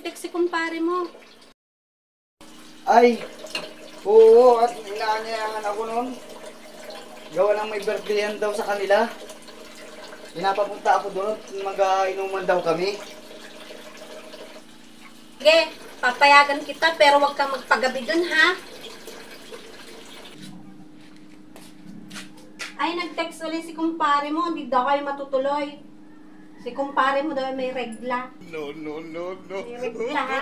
nag-text si kumpare mo. Ay, oo, at inaanyayahan ako noon. Gawa ng may birthdayan daw sa kanila. Pinapapunta ako doon, mag-inuman daw kami. Sige, papayagan kita pero huwag kang magpagabi dun, ha? Ay, nag-text ulit si kumpare mo, hindi daw kayo matutuloy. Si kumpare mo daw may regla. No. May regla, ha?